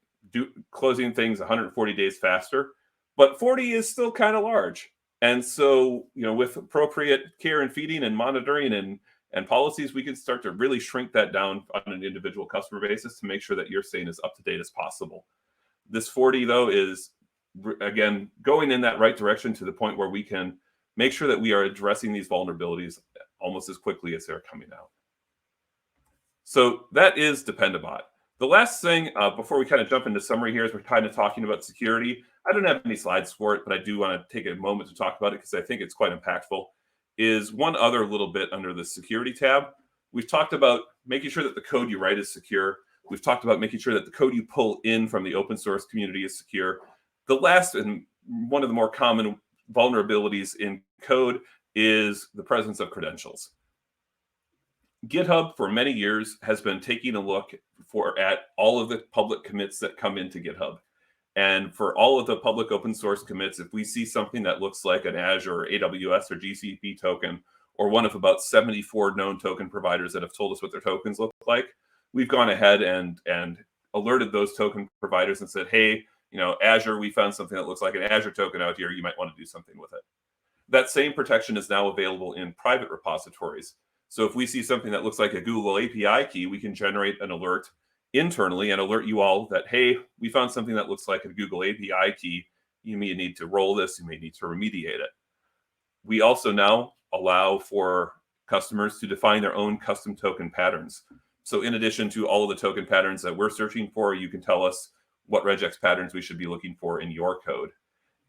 closing things 140 days faster, but 40 is still kind of large. And so, with appropriate care and feeding and monitoring and policies, we can start to really shrink that down on an individual customer basis to make sure that you're staying as up to date as possible. This 40, though, is, again, going in that right direction to the point where we can make sure that we are addressing these vulnerabilities almost as quickly as they're coming out. So that is Dependabot. The last thing, before we kind of jump into summary here, as we're kind of talking about security, I don't have any slides for it, but I do want to take a moment to talk about it because I think it's quite impactful, is one other little bit under the security tab. We've talked about making sure that the code you write is secure. We've talked about making sure that the code you pull in from the open source community is secure. The last and one of the more common vulnerabilities in code is the presence of credentials. GitHub for many years has been taking a look at all of the public commits that come into GitHub. And for all of the public open source commits, if we see something that looks like an Azure or AWS or GCP token, or one of about 74 known token providers that have told us what their tokens look like, we've gone ahead and alerted those token providers and said, hey, Azure, we found something that looks like an Azure token out here. You might want to do something with it. That same protection is now available in private repositories. So if we see something that looks like a Google API key, we can generate an alert internally and alert you all that, hey, we found something that looks like a Google API key. You may need to roll this. You may need to remediate it. We also now allow for customers to define their own custom token patterns. So in addition to all of the token patterns that we're searching for, you can tell us what regex patterns we should be looking for in your code.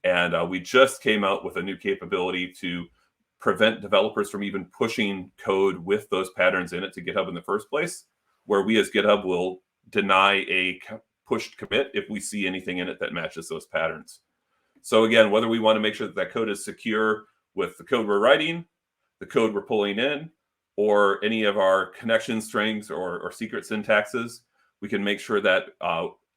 And we just came out with a new capability to prevent developers from even pushing code with those patterns in it to GitHub in the first place, where we as GitHub will deny a pushed commit if we see anything in it that matches those patterns. So again, whether we want to make sure that that code is secure with the code we're writing, the code we're pulling in, or any of our connection strings or secret syntaxes, we can make sure that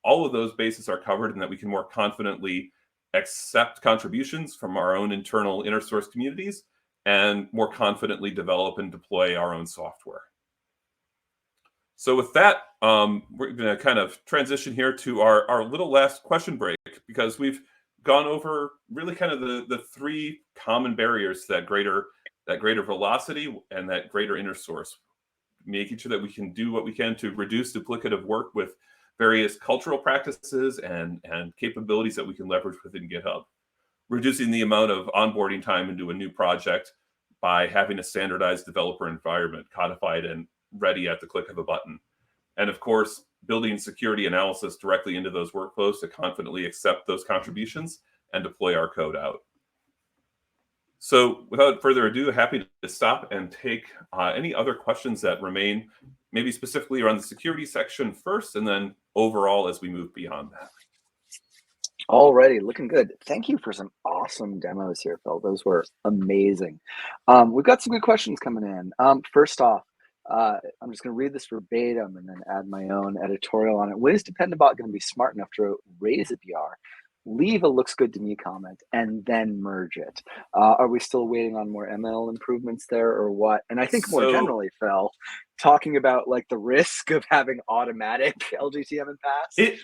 all of those bases are covered and that we can more confidently accept contributions from our own internal InnerSource communities and more confidently develop and deploy our own software. So with that, we're going to kind of transition here to our little last question break, because we've gone over really kind of the three common barriers to that greater velocity and that greater InnerSource, making sure that we can do what we can to reduce duplicative work with various cultural practices and capabilities that we can leverage within GitHub, reducing the amount of onboarding time into a new project by having a standardized developer environment codified and ready at the click of a button. And of course, building security analysis directly into those workflows to confidently accept those contributions and deploy our code out. So without further ado, happy to stop and take any other questions that remain, maybe specifically around the security section first, and then overall as we move beyond that. Already looking good. Thank you for some awesome demos here, Phil. Those were amazing. We've got some good questions coming in. First off, I'm just going to read this verbatim and then add my own editorial on it. When is Dependabot going to be smart enough to raise a PR, leave a looks good to me comment, and then merge it? Are we still waiting on more ML improvements there, or what? And I think more generally, Phil, talking about like the risk of having automatic LGTM and pass.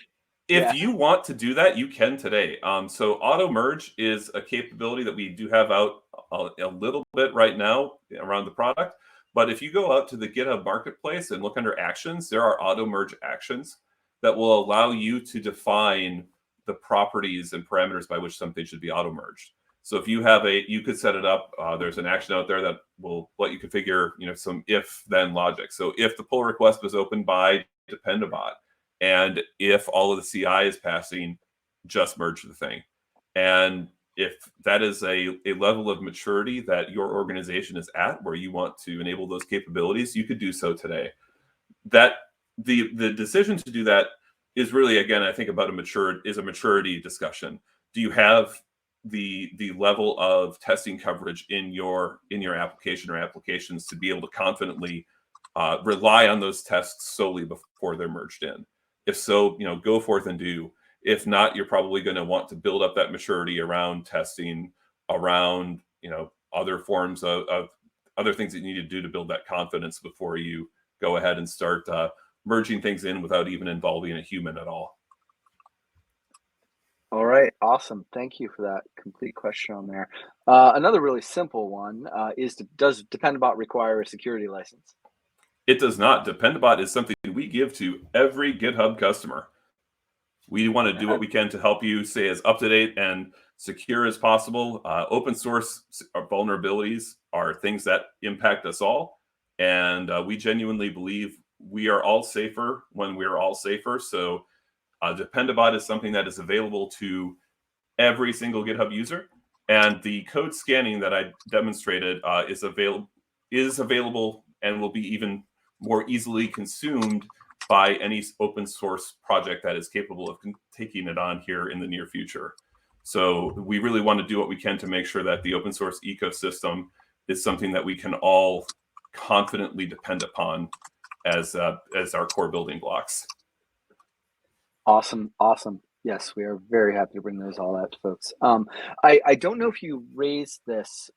If you want to do that, you can today. So auto merge is a capability that we do have out a little bit right now around the product. But if you go out to the GitHub Marketplace and look under actions, there are auto merge actions that will allow you to define the properties and parameters by which something should be auto merged. So if you have you could set it up. There's an action out there that will let you configure, some if-then logic. So if the pull request was opened by Dependabot, and if all of the CI is passing, just merge the thing. And if that is a level of maturity that your organization is at where you want to enable those capabilities, you could do so today. That the decision to do that is really, again, I think about a maturity discussion. Do you have the level of testing coverage in your application or applications to be able to confidently rely on those tests solely before they're merged in? If so, go forth and do. If not, you're probably going to want to build up that maturity around testing, around other forms of other things that you need to do to build that confidence before you go ahead and start merging things in without even involving a human at all. All right, awesome. Thank you for that complete question on there. Another really simple one is, does Dependabot require a security license? It does not. Dependabot is something we give to every GitHub customer. We want to do what we can to help you stay as up-to-date and secure as possible. Open source vulnerabilities are things that impact us all. And we genuinely believe we are all safer when we're all safer. So Dependabot is something that is available to every single GitHub user. And the code scanning that I demonstrated is available and will be even more easily consumed by any open source project that is capable of taking it on here in the near future. So we really want to do what we can to make sure that the open source ecosystem is something that we can all confidently depend upon as our core building blocks. Awesome. Yes, we are very happy to bring those all out to folks. I don't know if you raised this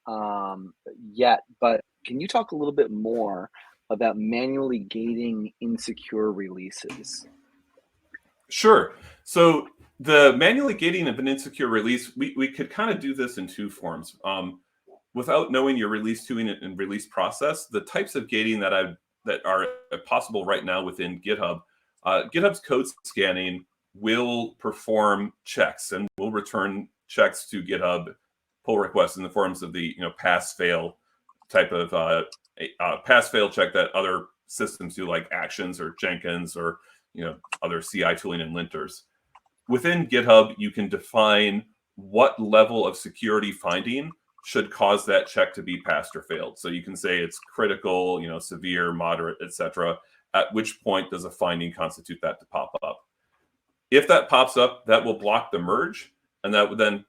yet, but can you talk a little bit more about manually gating insecure releases? Sure. So the manually gating of an insecure release, we could kind of do this in two forms. Without knowing your release queuing and release process, the types of gating that are possible right now within GitHub, GitHub's code scanning will perform checks and will return checks to GitHub pull requests in the forms of the pass-fail type of pass-fail check that other systems do, like Actions or Jenkins or other CI tooling and linters. Within GitHub, you can define what level of security finding should cause that check to be passed or failed. So you can say it's critical, severe, moderate, etc. At which point does a finding constitute that to pop up? If that pops up, that will block the merge, and that would then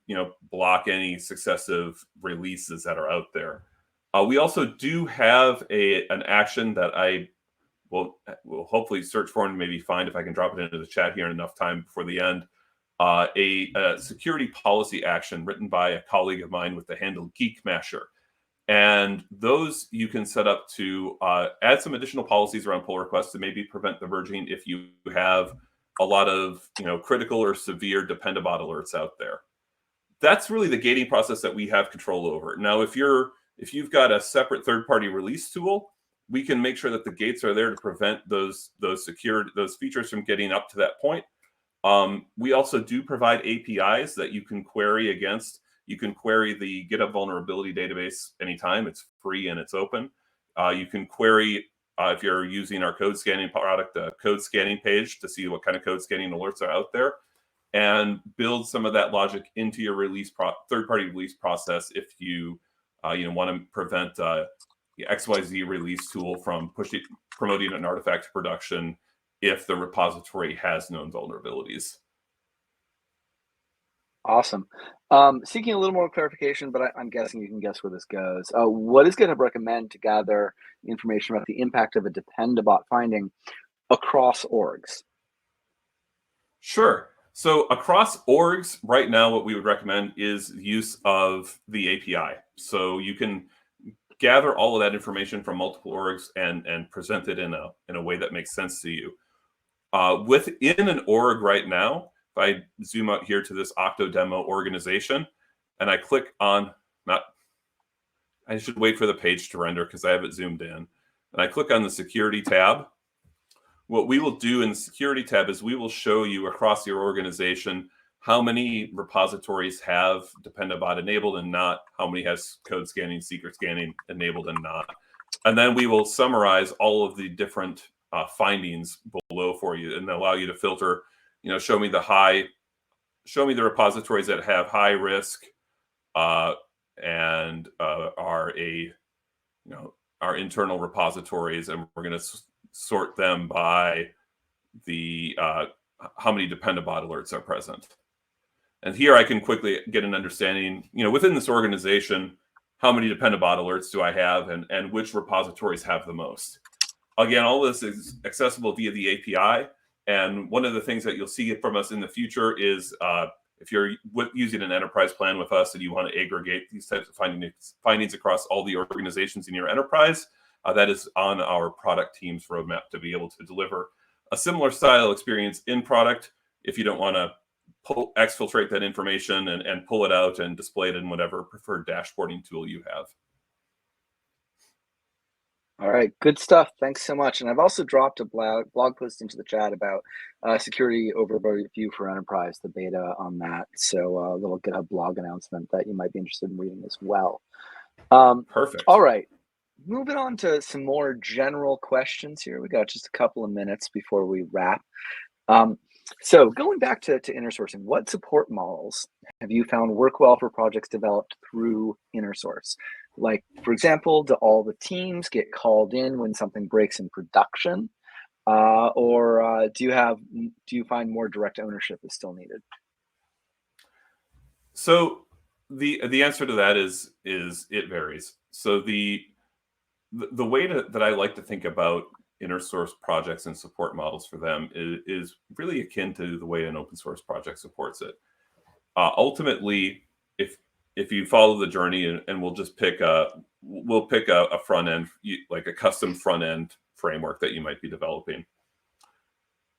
block any successive releases that are out there. We also do have an action that I we'll hopefully search for and maybe find, if I can drop it into the chat here in enough time before the end, a security policy action written by a colleague of mine with the handle Geek Masher. And those you can set up to add some additional policies around pull requests to maybe prevent the verging if you have a lot of critical or severe dependable alerts out there. That's really the gating process that we have control over. Now, if you've got a separate third-party release tool, we can make sure that the gates are there to prevent those features from getting up to that point. We also do provide APIs that you can query against. You can query the GitHub vulnerability database anytime. It's free and it's open. You can query, if you're using our code scanning product, a code scanning page to see what kind of code scanning alerts are out there, and build some of that logic into your third-party release process if you want to prevent the XYZ release tool from promoting an artifact to production if the repository has known vulnerabilities. Awesome. Seeking a little more clarification, but I'm guessing you can guess where this goes. What does GitHub recommend to gather information about the impact of a Dependabot finding across orgs? Sure. So across orgs right now, what we would recommend is use of the API. So you can gather all of that information from multiple orgs and present it in a way that makes sense to you. Within an org right now, if I zoom out here to this Octo demo organization, and I click on, I should wait for the page to render because I have it zoomed in, and I click on the security tab. What we will do in the security tab is we will show you across your organization how many repositories have Dependabot enabled and not, how many has code scanning, secret scanning enabled and not. And then we will summarize all of the different findings below for you and allow you to filter, show me the repositories that have high risk and are our internal repositories, and we're going to sort them by the how many Dependabot alerts are present. And here I can quickly get an understanding, within this organization, how many Dependabot alerts do I have and which repositories have the most. Again, all this is accessible via the API. And one of the things that you'll see from us in the future is if you're using an enterprise plan with us and you want to aggregate these types of findings across all the organizations in your enterprise, that is on our product team's roadmap to be able to deliver a similar style experience in product if you don't want to exfiltrate that information and pull it out and display it in whatever preferred dashboarding tool you have. All right, good stuff. Thanks so much. And I've also dropped a blog post into the chat about security overview for enterprise, the beta on that. So a little GitHub blog announcement that you might be interested in reading as well. Perfect. All right, moving on to some more general questions here. We got just a couple of minutes before we wrap. So going back to InnerSourcing, what support models have you found work well for projects developed through InnerSource? Like, for example, do all the teams get called in when something breaks in production? Or do you find more direct ownership is still needed? So the answer to that is it varies. So the way that I like to think about InnerSource projects and support models for them is really akin to the way an open source project supports it. Ultimately, if you follow the journey, and we'll pick a front end, like a custom front end framework that you might be developing.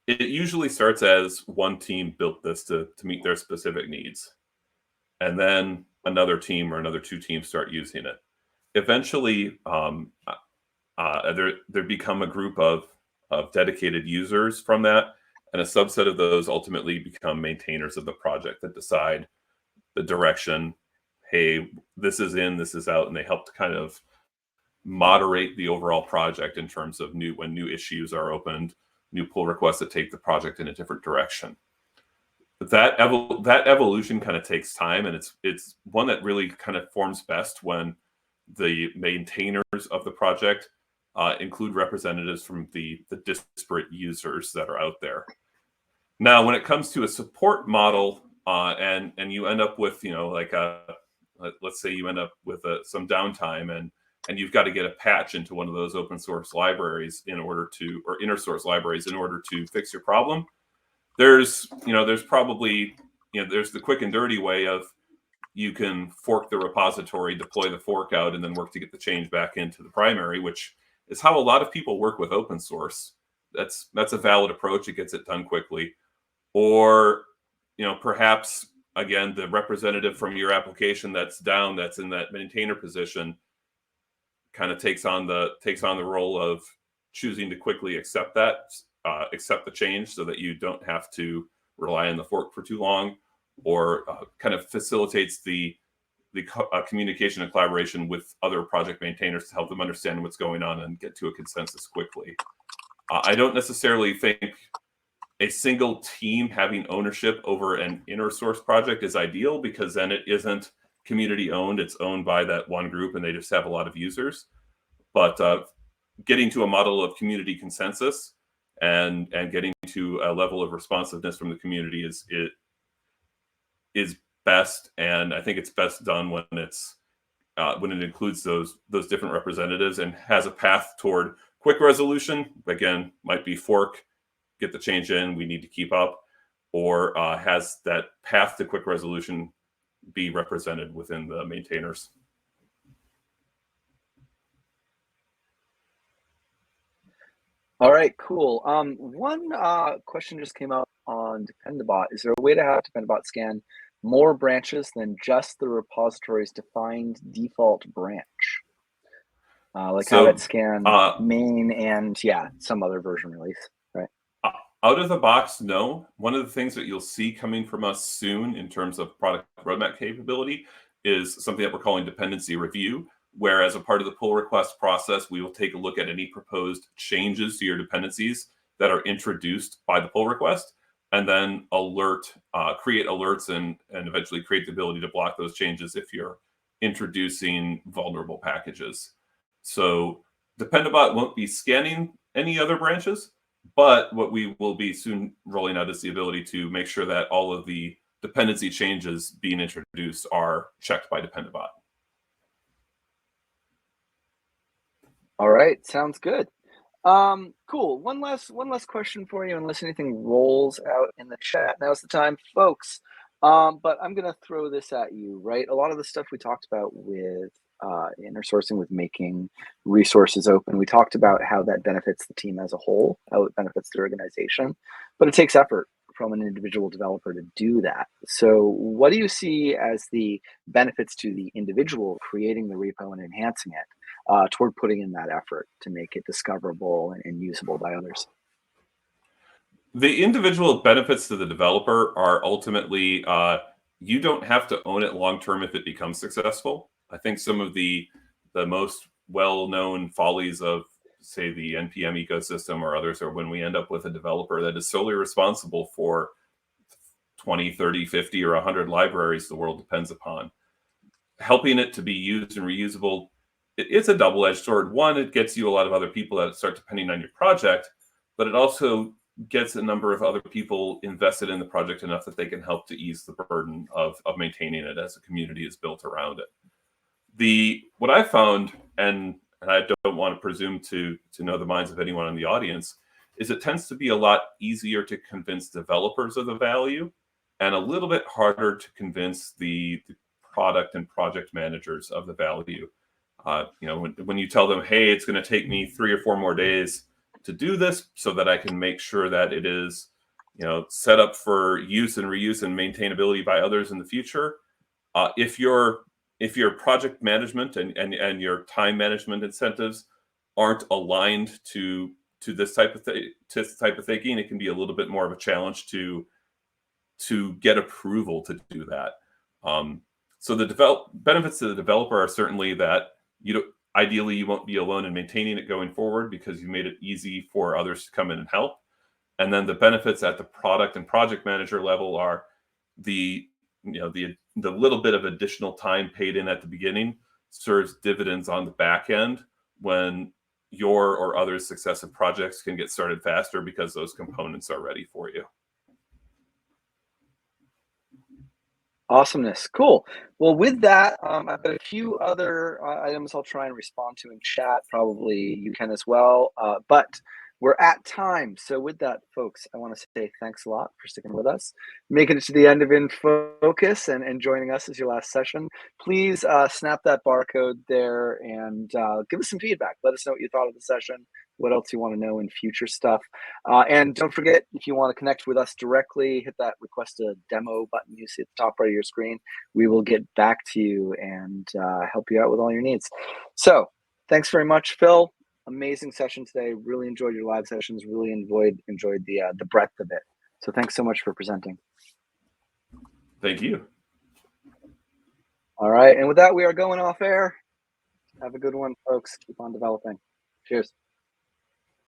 It usually starts as one team built this to meet their specific needs, and then another team or another two teams start using it. Eventually, there become a group of dedicated users from that, and a subset of those ultimately become maintainers of the project that decide the direction. Hey, this is in, this is out, and they help to kind of moderate the overall project in terms of when new issues are opened, new pull requests that take the project in a different direction. But that evolution kind of takes time, and it's one that really kind of forms best when the maintainers of the project include representatives from the disparate users that are out there. Now, when it comes to a support model, and you end up with, let's say you end up with some downtime, and you've got to get a patch into one of those open source libraries in order to, or InnerSource libraries in order to fix your problem. There's probably, there's the quick and dirty way of you can fork the repository, deploy the fork out, and then work to get the change back into the primary, which is how a lot of people work with open source. That's a valid approach. It gets it done quickly. Or, perhaps, again, the representative from your application that's down, that's in that maintainer position, kind of takes on the role of choosing to quickly accept the change so that you don't have to rely on the fork for too long, or kind of facilitates the communication and collaboration with other project maintainers to help them understand what's going on and get to a consensus quickly. I don't necessarily think a single team having ownership over an InnerSource project is ideal, because then it isn't community owned. It's owned by that one group and they just have a lot of users. But getting to a model of community consensus and getting to a level of responsiveness from the community is best. And I think it's best done when it includes those different representatives and has a path toward quick resolution. Again, might be fork, get the change in, we need to keep up, or has that path to quick resolution be represented within the maintainers. All right, cool. One question just came up on Dependabot. Is there a way to have Dependabot scan more branches than just the repository's defined default branch? Have it scan main and some other version release, right? Out of the box, no. One of the things that you'll see coming from us soon in terms of product roadmap capability is something that we're calling dependency review, where as a part of the pull request process, we will take a look at any proposed changes to your dependencies that are introduced by the pull request, and then create alerts and eventually create the ability to block those changes if you're introducing vulnerable packages. So Dependabot won't be scanning any other branches, but what we will be soon rolling out is the ability to make sure that all of the dependency changes being introduced are checked by Dependabot. All right, sounds good. Cool. One last question for you, unless anything rolls out in the chat. Now's the time, folks. But I'm gonna throw this at you, right? A lot of the stuff we talked about with InnerSourcing, with making resources open, we talked about how that benefits the team as a whole, how it benefits the organization, but it takes effort from an individual developer to do that. So what do you see as the benefits to the individual creating the repo and enhancing it toward putting in that effort to make it discoverable and usable by others? The individual benefits to the developer are ultimately, you don't have to own it long-term if it becomes successful. I think some of the most well-known follies of, say, the NPM ecosystem or others are when we end up with a developer that is solely responsible for 20, 30, 50, or 100 libraries the world depends upon. Helping it to be used and reusable, it's a double-edged sword. One, it gets you a lot of other people that start depending on your project, but it also gets a number of other people invested in the project enough that they can help to ease the burden of maintaining it as a community is built around it. What I found, and I don't want to presume to know the minds of anyone in the audience, is it tends to be a lot easier to convince developers of the value and a little bit harder to convince the product and project managers of the value. When you tell them, hey, it's going to take me 3 or 4 more days to do this so that I can make sure that it is set up for use and reuse and maintainability by others in the future. If your project management and your time management incentives aren't aligned to this type of thinking, it can be a little bit more of a challenge to get approval to do that. So the benefits to the developer are certainly that ideally you won't be alone in maintaining it going forward because you made it easy for others to come in and help. And then the benefits at the product and project manager level are the little bit of additional time paid in at the beginning serves dividends on the back end when your or others' successive projects can get started faster because those components are ready for you. Awesomeness. Cool. Well, with that, I've got a few other items I'll try and respond to in chat. Probably you can as well. But we're at time. So with that, folks, I want to say thanks a lot for sticking with us, making it to the end of InFocus and joining us as your last session. Please snap that barcode there and give us some feedback. Let us know what you thought of the session, what else you want to know in future stuff. And don't forget, if you want to connect with us directly, hit that request a demo button you see at the top right of your screen. We will get back to you and help you out with all your needs. So thanks very much, Phil. Amazing session today. Really enjoyed your live sessions. Really enjoyed the breadth of it. So thanks so much for presenting. Thank you. All right. And with that, we are going off air. Have a good one, folks. Keep on developing. Cheers.